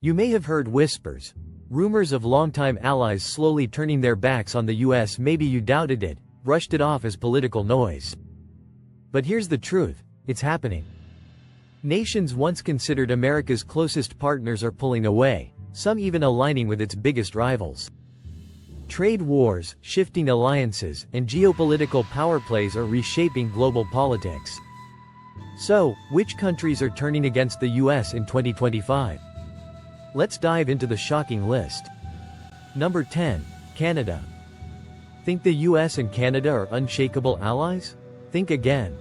You may have heard whispers, rumors of longtime allies slowly turning their backs on the US. Maybe you doubted it, brushed it off as political noise. But here's the truth, it's happening. Nations once considered America's closest partners are pulling away, some even aligning with its biggest rivals. Trade wars, shifting alliances, and geopolitical power plays are reshaping global politics. So, which countries are turning against the US in 2025? Let's dive into the shocking list. Number 10. Canada. Think the US and Canada are unshakable allies? Think again.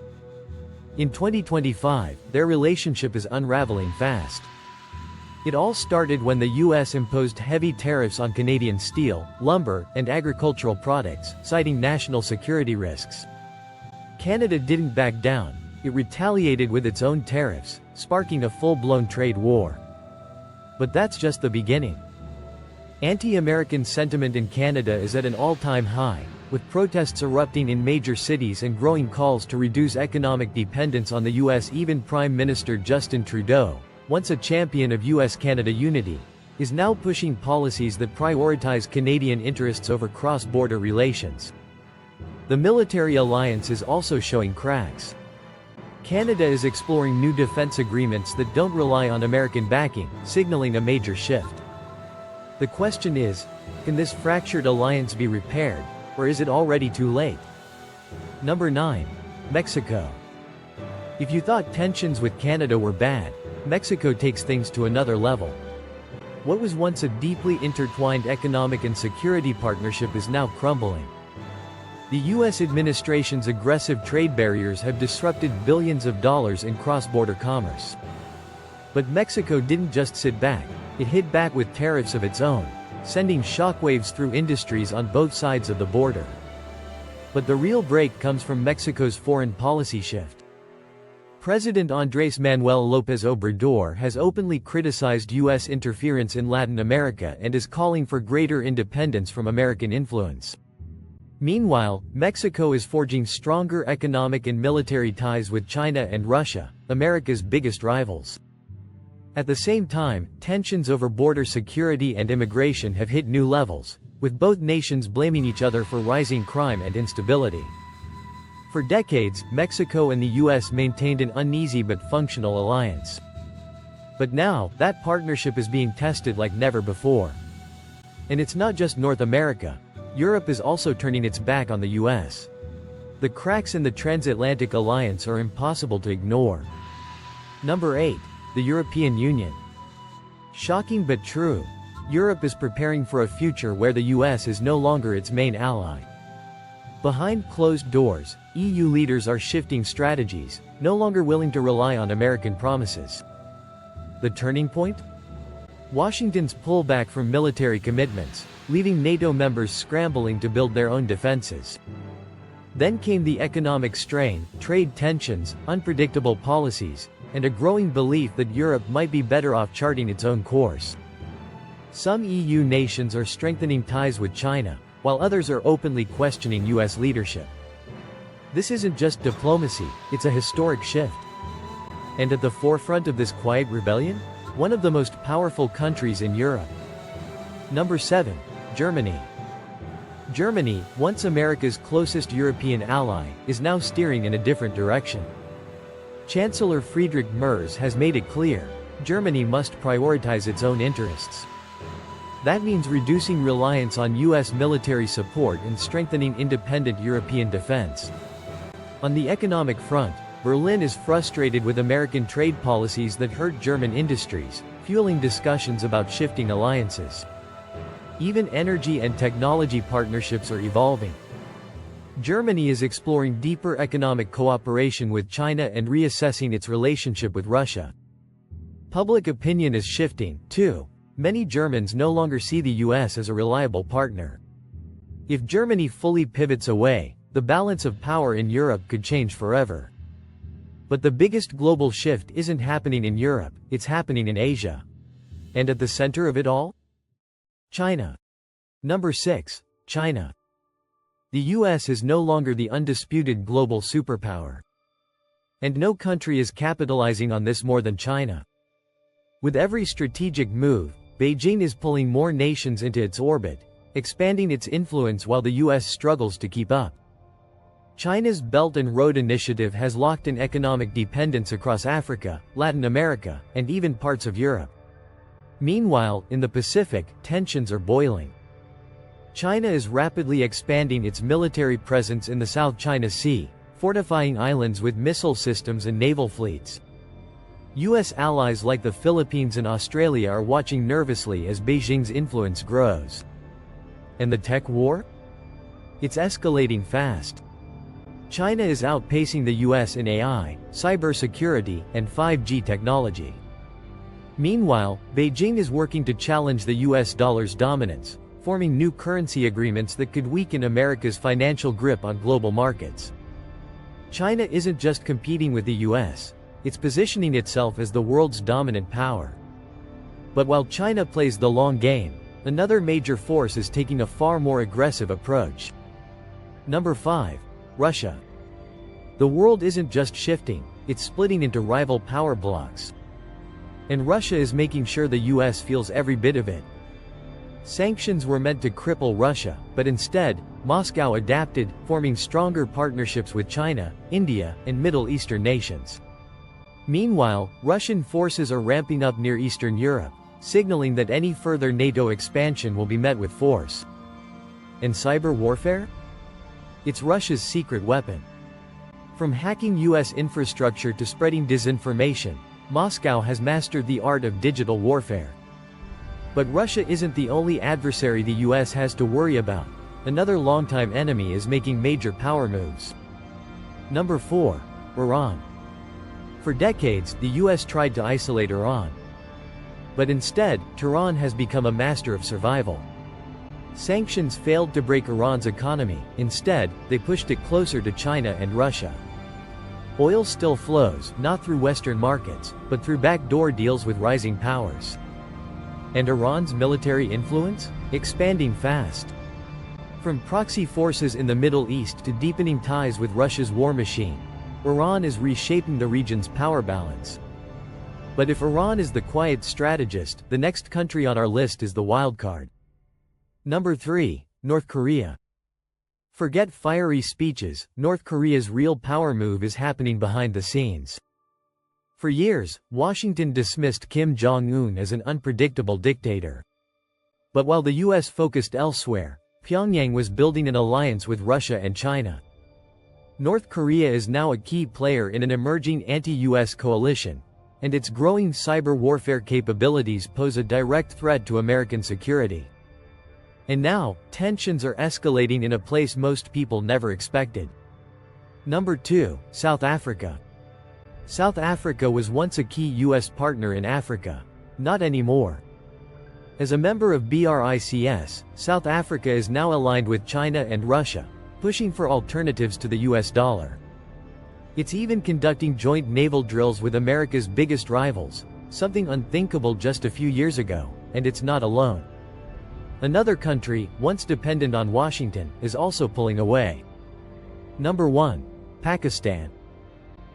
In 2025, their relationship is unraveling fast. It all started when the US imposed heavy tariffs on Canadian steel, lumber, and agricultural products, citing national security risks. Canada didn't back down, it retaliated with its own tariffs, sparking a full-blown trade war. But that's just the beginning. Anti-American sentiment in Canada is at an all-time high, with protests erupting in major cities and growing calls to reduce economic dependence on the US. Even Prime Minister Justin Trudeau, once a champion of US-Canada unity, is now pushing policies that prioritize Canadian interests over cross-border relations. The military alliance is also showing cracks. Canada is exploring new defense agreements that don't rely on American backing, signaling a major shift. The question is, can this fractured alliance be repaired, or is it already too late? Number 9. Mexico. If you thought tensions with Canada were bad, Mexico takes things to another level. What was once a deeply intertwined economic and security partnership is now crumbling. The US administration's aggressive trade barriers have disrupted billions of dollars in cross-border commerce. But Mexico didn't just sit back, it hit back with tariffs of its own, sending shockwaves through industries on both sides of the border. But the real break comes from Mexico's foreign policy shift. President Andrés Manuel López Obrador has openly criticized US interference in Latin America and is calling for greater independence from American influence. Meanwhile, Mexico is forging stronger economic and military ties with China and Russia, America's biggest rivals. At the same time, tensions over border security and immigration have hit new levels, with both nations blaming each other for rising crime and instability. For decades, Mexico and the US maintained an uneasy but functional alliance. But now, that partnership is being tested like never before. And it's not just North America. Europe is also turning its back on the US. The cracks in the transatlantic alliance are impossible to ignore. Number 8. The European Union. Shocking but true. Europe is preparing for a future where the US is no longer its main ally. Behind closed doors, EU leaders are shifting strategies, no longer willing to rely on American promises. The turning point? Washington's pullback from military commitments, leaving NATO members scrambling to build their own defenses. Then came the economic strain, trade tensions, unpredictable policies, and a growing belief that Europe might be better off charting its own course. Some EU nations are strengthening ties with China, while others are openly questioning US leadership. This isn't just diplomacy, it's a historic shift. And at the forefront of this quiet rebellion? One of the most powerful countries in Europe. Number 7. Germany. Germany, once America's closest European ally, is now steering in a different direction. Chancellor Friedrich Merz has made it clear, Germany must prioritize its own interests. That means reducing reliance on US military support and strengthening independent European defense. On the economic front, Berlin is frustrated with American trade policies that hurt German industries, fueling discussions about shifting alliances. Even energy and technology partnerships are evolving. Germany is exploring deeper economic cooperation with China and reassessing its relationship with Russia. Public opinion is shifting, too. Many Germans no longer see the US as a reliable partner. If Germany fully pivots away, the balance of power in Europe could change forever. But the biggest global shift isn't happening in Europe, it's happening in Asia. And at the center of it all? China. Number 6. China. The US is no longer the undisputed global superpower. And no country is capitalizing on this more than China. With every strategic move, Beijing is pulling more nations into its orbit, expanding its influence while the US struggles to keep up. China's Belt and Road Initiative has locked in economic dependence across Africa, Latin America, and even parts of Europe. Meanwhile, in the Pacific, tensions are boiling. China is rapidly expanding its military presence in the South China Sea, fortifying islands with missile systems and naval fleets. US allies like the Philippines and Australia are watching nervously as Beijing's influence grows. And the tech war? It's escalating fast. China is outpacing the US in AI, cybersecurity, and 5G technology. Meanwhile, Beijing is working to challenge the US dollar's dominance, forming new currency agreements that could weaken America's financial grip on global markets. China isn't just competing with the US, it's positioning itself as the world's dominant power. But while China plays the long game, another major force is taking a far more aggressive approach. Number 5. Russia. The world isn't just shifting, it's splitting into rival power blocs. And Russia is making sure the US feels every bit of it. Sanctions were meant to cripple Russia, but instead, Moscow adapted, forming stronger partnerships with China, India, and Middle Eastern nations. Meanwhile, Russian forces are ramping up near Eastern Europe, signaling that any further NATO expansion will be met with force. And cyber warfare? It's Russia's secret weapon. From hacking US infrastructure to spreading disinformation, Moscow has mastered the art of digital warfare. But Russia isn't the only adversary the US has to worry about. Another longtime enemy is making major power moves. Number 4. Iran. For decades, the US tried to isolate Iran. But instead, Tehran has become a master of survival. Sanctions failed to break Iran's economy, instead, they pushed it closer to China and Russia. Oil still flows, not through Western markets, but through backdoor deals with rising powers. And Iran's military influence? Expanding fast. From proxy forces in the Middle East to deepening ties with Russia's war machine, Iran is reshaping the region's power balance. But if Iran is the quiet strategist, the next country on our list is the wildcard. Number 3. North Korea. Forget fiery speeches, North Korea's real power move is happening behind the scenes. For years, Washington dismissed Kim Jong-un as an unpredictable dictator. But while the US focused elsewhere, Pyongyang was building an alliance with Russia and China. North Korea is now a key player in an emerging anti-US coalition, and its growing cyber warfare capabilities pose a direct threat to American security. And now, tensions are escalating in a place most people never expected. Number 2. South Africa. South Africa was once a key US partner in Africa. Not anymore. As a member of BRICS, South Africa is now aligned with China and Russia, pushing for alternatives to the US dollar. It's even conducting joint naval drills with America's biggest rivals, something unthinkable just a few years ago, and it's not alone. Another country, once dependent on Washington, is also pulling away. Number 1. Pakistan.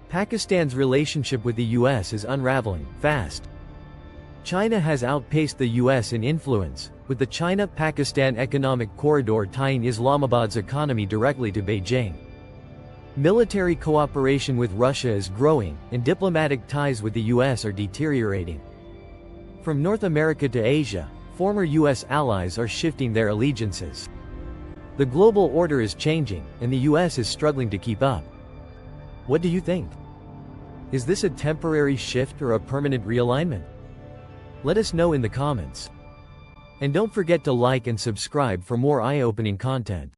Pakistan's relationship with the US is unraveling fast. China has outpaced the US in influence, with the China-Pakistan Economic Corridor tying Islamabad's economy directly to Beijing. Military cooperation with Russia is growing, and diplomatic ties with the US are deteriorating. From North America to Asia, former US allies are shifting their allegiances. The global order is changing, and the US is struggling to keep up. What do you think? Is this a temporary shift or a permanent realignment? Let us know in the comments. And don't forget to like and subscribe for more eye-opening content.